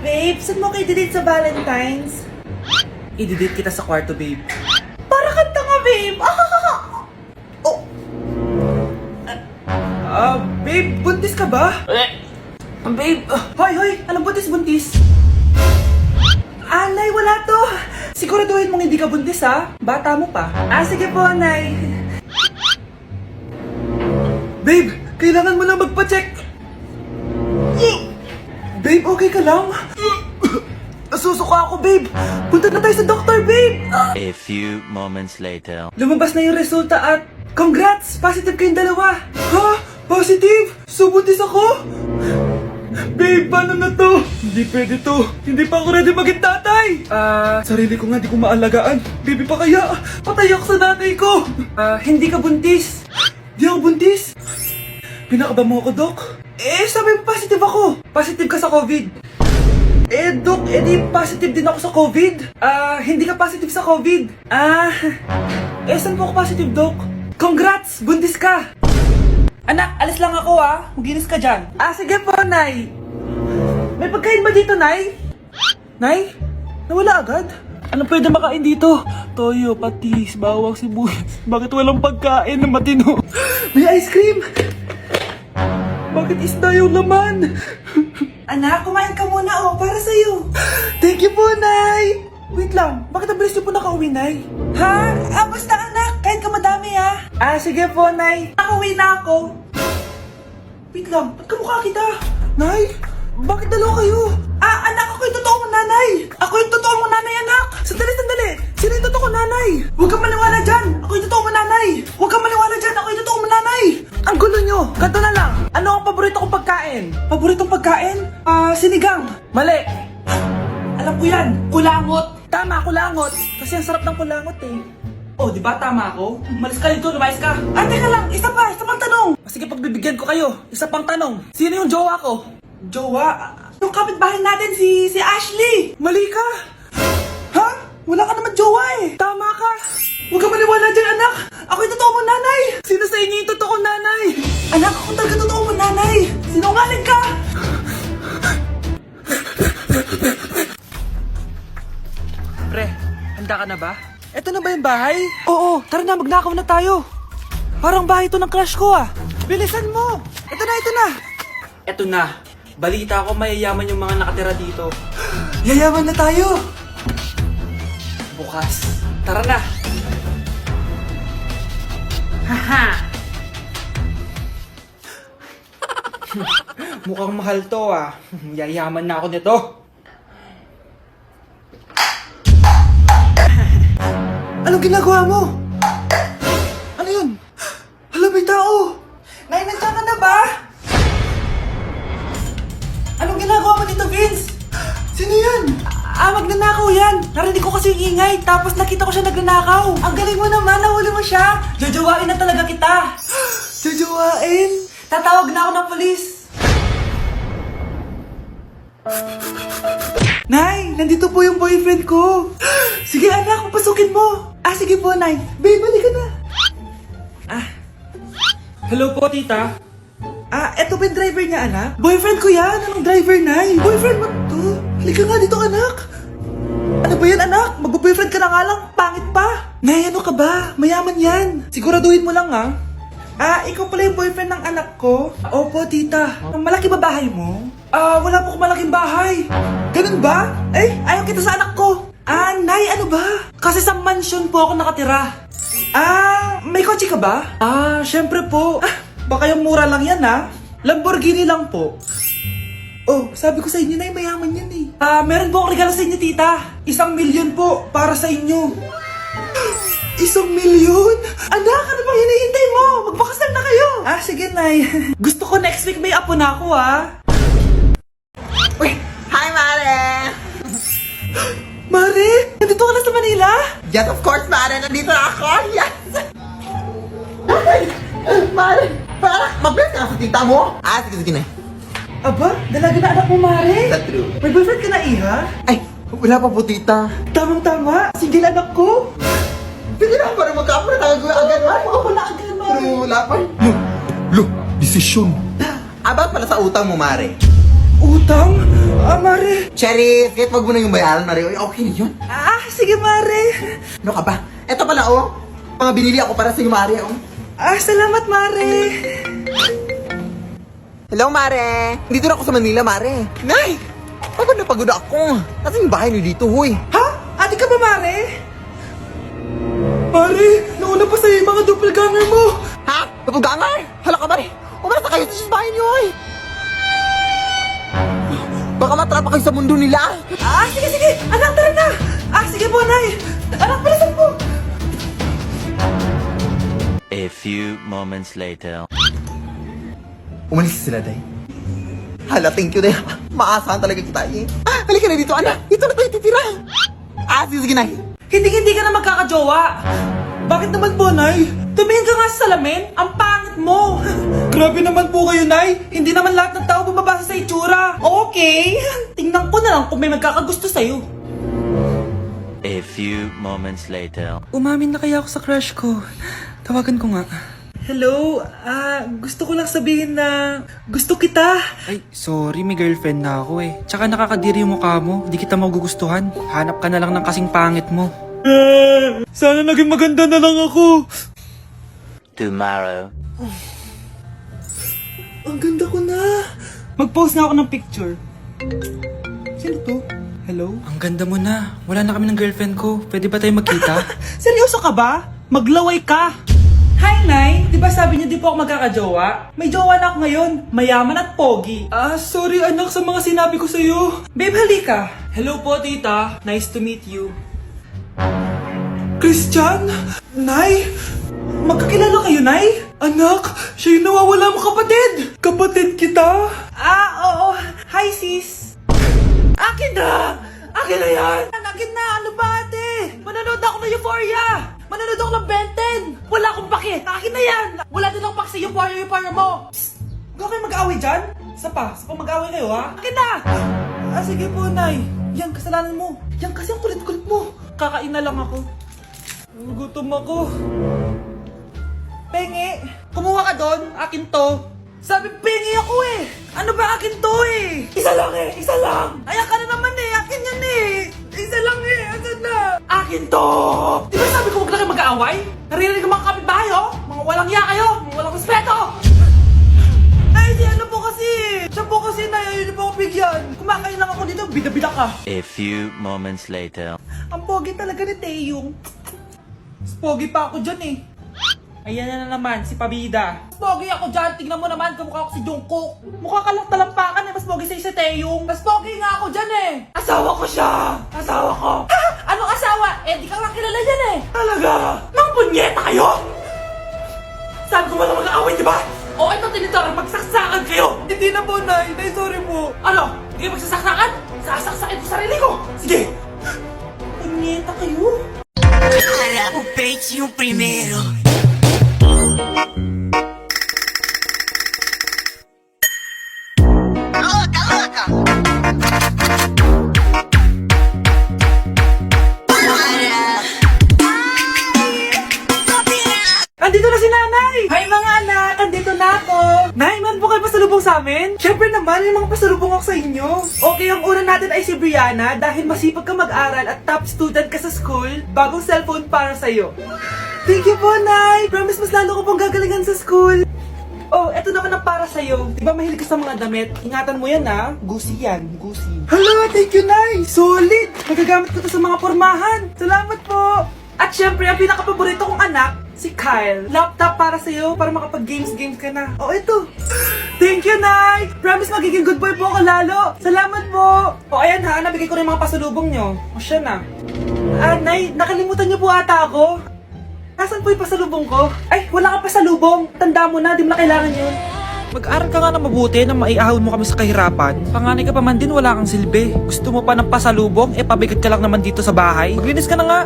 babe, saan mo kayo delete sa Valentine's? I-delete kita sa kwarto, babe. Para kang tanga, babe! Oh! Babe, buntis ka ba? Babe, hoy! Anong buntis? Nay, wala to! Siguraduhin mong hindi ka buntis, ha? Bata mo pa. Sige po, Nay. Babe, kailangan mo na magpa-check. Babe, okay ka lang? Nasusuka ako, babe. Punta na tayo sa doktor, babe. A few moments later. Lumabas na yung resulta at congrats! Positive kayong dalawa. Ha? Positive? So, buntis ako? Babe, paano na to? Hindi pwede to. Hindi pa ako ready maging tatay. Sarili ko nga di ko maalagaan. Baby pa kaya? Patay ako sa nanay ko. Hindi ka buntis. Di ako buntis. Pinakaba mo ako, Dok? Sabi mo positive ako. Positive ka sa COVID. Dok, di positive din ako sa COVID. Hindi ka positive sa COVID. Saan po ako positive, Dok? Congrats! Buntis ka! Anak, alis lang ako, Maginis ka dyan. Sige po, Nay. May pagkain ba dito, Nay? Nay? Nawala agad? Ano pwede makain dito? Toyo, patis, bawang, sibuyas. Bakit walang pagkain na matino? May ice cream! Bakit isda yung laman? Anak, kumain ka muna, para sa'yo. Thank you po, Nay! Wait lang, bakit ang bilis niyo po nakauwi, Nay? Basta anak, kahit ka madami, sige po, Nay. Nakauwi na ako. Wait lang, ba't kamukha kita? Nay, bakit dalawa kayo? Anak, ako yung totoo mong nanay. Ako yung totoo mong nanay, anak. Sandali. Sino yung totoo kong nanay? Huwag kang maniwala dyan. Ako yung totoo mong nanay. Huwag kang maniwala dyan. Ako yung totoo mong nanay. Ang gulo nyo. Ganto na lang. Ano ang paborito kong pagkain? Paboritong pagkain? Sinigang. Mali. Alam ko yan. Kulangot. Tama, kulangot. Kasi ang sarap ng kulangot, di ba tama ako? Malis ka dito, lumayas ka. Teka lang. Isa pang tanong. Sige, pagbibigyan ko kayo. Isa pang tanong. Sino yung jowa ko? Jowa? Yung kapitbahay natin, si Ashley. Mali ka. Wala ka naman jowa Tama ka. Huwag ka maniwala dyan, anak. Ako yung totoo mong nanay. Sino sa inyo yung totoo kong nanay? Anak, ako talaga totoo mong nanay. Sinungaling ka. Pre, handa ka na ba? Eto na ba yung bahay? Oo, tara na, magnakaw na tayo. Parang bahay to ng crush ko Bilisan mo. Ito na. Eto na. Balita ko mayayaman yung mga nakatira dito. Yayaman na tayo. Bukas. Tara na. Haha. Mukhang mahal to Yayaman na ako nito. Anong ginagawa mo? Ano yun? Hala, may tao! Nay, nandiyan ka na ba? Anong ginagawa mo dito, Vince? Sino yan? Magnanakaw yan! Narinig ko kasi yung ingay, tapos nakita ko siya nagnanakaw. Ang galing mo naman, nahuli mo siya! Jojowain na talaga kita! Jojowain? Tatawag na ako ng polis! Nay, nandito po yung boyfriend ko! Sige anak, papasukin mo! Sige po, Nay. Babe, balik ka na. Hello po, tita. Eto ba yung driver niya, anak? Boyfriend ko yan. Anong driver, Nay? Boyfriend mo to? Halika nga dito, anak. Ano ba yan, anak? Mag-boyfriend ka na nga lang. Pangit pa. Nay, ano ka ba? Mayaman yan. Siguraduhin mo lang, ikaw pala yung boyfriend ng anak ko? Opo, tita. Malaki ba bahay mo? Wala po akong malaking bahay. Ganun ba? Ayaw kita sa anak ko. Nay, ano ba? Kasi sa mansion po ako nakatira. May kotse ka ba? Syempre po. Baka yung mura lang yan, Lamborghini lang po. Sabi ko sa inyo na mayaman yan meron po akong regalo sa inyo, tita. 1,000,000 po para sa inyo. 1,000,000? Anak, ano bang hinihintay mo? Magpakasal na kayo. Sige, Nay. Gusto ko next week may apo na ako, Uy! Hi, Mare! Mare, nandito ka na sa Manila? Yes, of course, Mare! Nandito na ako! Yes! Mare! Para mabilis ka sa tita mo! Sige na. Aba, dalaga na anak mo, Mare. That's true. May boyfriend ka na, Iha? Ay, wala pa po, tita. Tamang-tama, single anak ko. Pwede na para magkapura tayo agad, Mare. Oo, wala agad, Mare. Pero wala pa. Desisyon. About pala sa utang mo, Mare. Utang? Mare. Cherry, kahit wag mo na yung bayaran, Mare. Oy, okay na yun. Sige, Mare. Ano ka ba? Eto pala, oh. Mga binili ako para sa'yo, Mare, oh. Salamat, Mare. Hello, Mare. Dito na ako sa Manila, Mare. Nay! Pagod na pagod ako. Kasi yung bahay niyo dito, huy. Ha? Ate ka ba, Mare? Mare, nauna pa sa'yo yung mga doppelganger mo. Ha? Napugangar? Hala ka, Mare. Umarasa kayo sa bahay niyo, huy. Baka matrapa kayo sa mundo nila. Sige. Anak, tara na. Sige po, Nay. Anak, palasan po. A few moments later. Umalis sila, Day. Hala, thank you, Day. Maasahan talaga kita, eh. Halika na dito, anak. Dito na tayo titira. Sige, Nay. Hindi ka na magkakajowa. Bakit naman po, Nay? Tumingin ka nga sa salamin. Ang pangit mo. Grabe naman po kayo, Nay. Hindi naman lahat ng tao bumabasa sa itsura. Okay. Tingnan ko na lang kung may magkakagusto sa'yo. A few moments later. Umamin na kaya ako sa crush ko. Tawagan ko nga. Hello, gusto ko lang sabihin na gusto kita. Ay, sorry, may girlfriend na ako eh. Tsaka nakakadiri yung mukha mo, di kita magugustuhan. Hanap ka na lang ng kasing pangit mo. Sana naging maganda na lang ako. Tomorrow. Ang ganda ko na. Mag-post na ako ng picture. Sino to? Hello? Ang ganda mo na. Wala na kami ng girlfriend ko. Pwede ba tayo magkita? Seryoso ka ba? Maglaway ka. Hi, Nay! Di ba sabi niyo di po ako magkakajowa? May jowa na ako ngayon. Mayaman at pogi. Sorry anak sa mga sinabi ko sa'yo. Babe, halika. Hello po, tita. Nice to meet you. Christian? Nay? Magkakilala kayo, Nay? Anak, siya yung nawawala mo kapatid. Kapatid kita? Oo. Hi, sis. Akin na! Akin na yan! Akin na! Ano ba, ate? Manonood ako ng Euphoria! Manonood ako ng Ben 10! Wala akong pake! Akin na yan! Wala din akong pake sa Euphoria mo! Psst! Huwag kayo mag-away dyan? Isa pa mag-away kayo, ha? Akin na! Sige po, Nay. Yan, kasalanan mo. Yan kasi ang kulit-kulit mo. Kakain na lang ako. Gutom ako. Pengi! Kumuha ka doon! Akin to! Sabi, pengi ako eh! Ano ba akin to eh? Isa lang eh! Isa lang! Ayan ka na naman eh! Akin yan eh! Isa lang eh! Asan na? Akin to! Di ba sabi ko huwag lang kayo mag-aaway? Naririnig ang mga kapitbahay oh! Mga walang iya kayo! Mga walang respeto! Ay, si ano po kasi! Siya po kasi na yun po ako bigyan! Kumakain lang ako dito, bida-bida ka! A few moments later. Ang pogi talaga ni Taeyong. Mas pogi pa ako dyan eh. Ayan na naman, si Pabida. Mas pogi ako dyan, tignan mo naman, kamukha ako si Jungkook. Mukha ka lang talampakan eh, mas pogi sa'yo si Taeyong. Mas pogi nga ako dyan eh. Asawa ko siya! Asawa ko! Ha? Anong asawa? Di ka nga kilala dyan eh. Talaga? Mga punyeta kayo? Sabi ko wala mag-aaway, di ba? O ito tinitorong, magsaksakan kayo! Hindi na po, Nay. Nay, sorry po. Ano? Hindi kayo magsasaksakan? Sasaksakin ko sarili ko! Sige! Punyeta kayo? O peito yung primeiro. Andito na si Nanay! Hi mga anak! Andito na ako! Nay, man po kayo pasalubong sa amin? Siyempre naman, may mga pasalubong ako sa inyo. Okay, ang una natin ay si Brianna dahil masipag ka mag-aral at top student ka sa school. Bagong cellphone para sa'yo. Thank you po, Nay! Promise mas lalo ko pong gagalingan sa school. Oh, eto naman ang para sa'yo. Di ba mahilig ka sa mga damit? Ingatan mo yan ha. Gusi yan. Gusi. Hala, thank you, Nay! Solid! Magagamit ko to sa mga pormahan. Salamat po! At syempre, ang pinaka-paborito kong anak, si Kyle. Laptop para sa'yo, para makapag-games ka na. Oh, ito. Thank you, Nay! Promise magiging good boy po ako lalo. Salamat po. O, ayan ha, nabigay ko rin mga pasalubong nyo. O, siya na. Nay, nakalimutan niyo po ata ako. Nasaan po yung pasalubong ko? Ay, wala kang pasalubong. Tanda mo na, di mo na kailangan yun. Mag-aral ka nga na mabuti na maiahon mo kami sa kahirapan. Panganay ka pa man din, wala kang silbi. Gusto mo pa ng pasalubong? Pabigat ka lang naman dito sa bahay. Maglinis ka na nga.